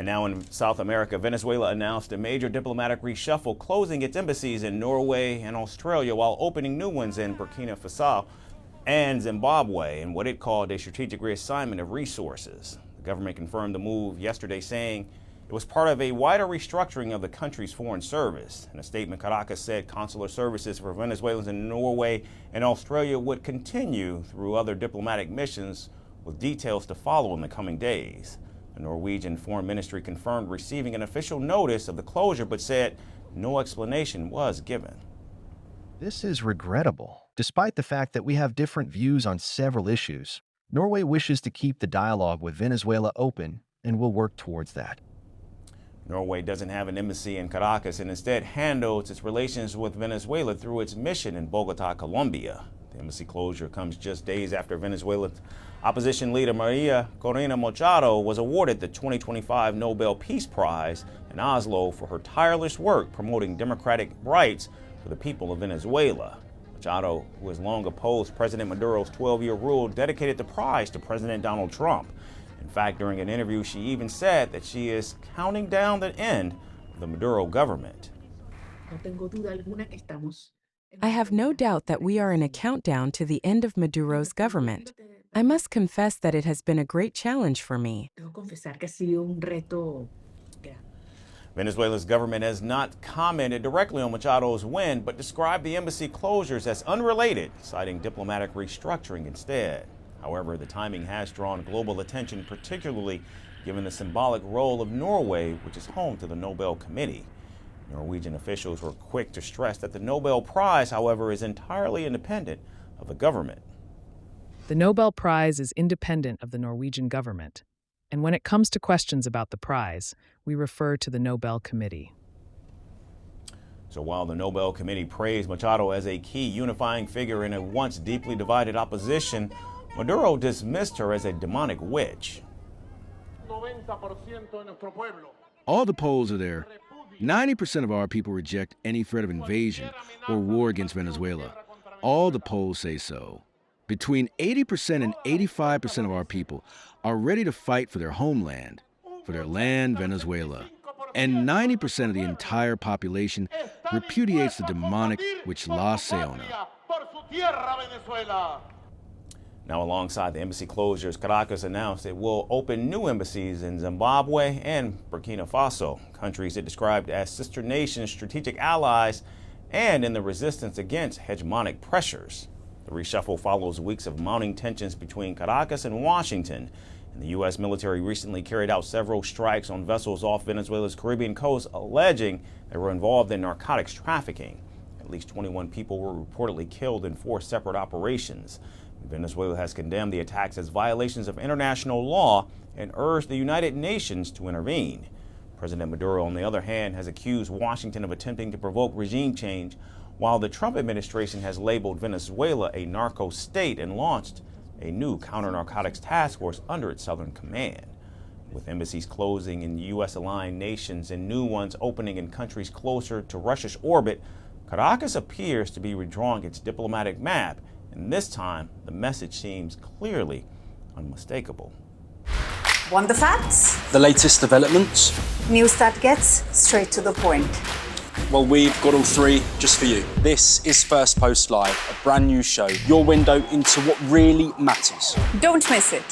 And now in South America, Venezuela announced a major diplomatic reshuffle, closing its embassies in Norway and Australia while opening new ones in Burkina Faso and Zimbabwe in what it called a strategic reassignment of resources. The government confirmed the move yesterday, saying it was part of a wider restructuring of the country's foreign service. In a statement, Caracas said consular services for Venezuelans in Norway and Australia would continue through other diplomatic missions, with details to follow in the coming days. The Norwegian Foreign Ministry confirmed receiving an official notice of the closure, but said no explanation was given. This is regrettable. Despite the fact that we have different views on several issues, Norway wishes to keep the dialogue with Venezuela open and will work towards that. Norway doesn't have an embassy in Caracas and instead handles its relations with Venezuela through its mission in Bogota, Colombia. The embassy closure comes just days after Venezuela's opposition leader Maria Corina Machado was awarded the 2025 Nobel Peace Prize in Oslo for her tireless work promoting democratic rights for the people of Venezuela. Machado, who has long opposed President Maduro's 12-year rule, dedicated the prize to President Donald Trump. In fact, during an interview, she even said that she is counting down the end of the Maduro government. I have no doubt that we are in a countdown to the end of Maduro's government. I must confess that it has been a great challenge for me. Venezuela's government has not commented directly on Machado's win, but described the embassy closures as unrelated, citing diplomatic restructuring instead. However, the timing has drawn global attention, particularly given the symbolic role of Norway, which is home to the Nobel Committee. Norwegian officials were quick to stress that the Nobel Prize, however, is entirely independent of the government. The Nobel Prize is independent of the Norwegian government, and when it comes to questions about the prize, we refer to the Nobel Committee. So while the Nobel Committee praised Machado as a key unifying figure in a once deeply divided opposition, Maduro dismissed her as a demonic witch. All the polls are there. 90% of our people reject any threat of invasion or war against Venezuela. All the polls say so. Between 80% and 85% of our people are ready to fight for their homeland, for their land, Venezuela. And 90% of the entire population repudiates the demonic witch La Seona. Now, alongside the embassy closures, Caracas announced it will open new embassies in Zimbabwe and Burkina Faso, countries it described as sister nations, strategic allies, and in the resistance against hegemonic pressures. The reshuffle follows weeks of mounting tensions between Caracas and Washington. And the U.S. military recently carried out several strikes on vessels off Venezuela's Caribbean coast, alleging they were involved in narcotics trafficking. At least 21 people were reportedly killed in 4 separate operations. Venezuela has condemned the attacks as violations of international law and urged the United Nations to intervene. President Maduro, on the other hand, has accused Washington of attempting to provoke regime change, while the Trump administration has labeled Venezuela a narco state and launched a new counter-narcotics task force under its southern command. With embassies closing in U.S.-aligned nations and new ones opening in countries closer to Russia's orbit, Caracas appears to be redrawing its diplomatic map, and this time the message seems clearly unmistakable. Want the facts? The latest developments? News that gets straight to the point. Well, we've got all 3 just for you. This is Firstpost Live, a brand new show, your window into what really matters. Don't miss it.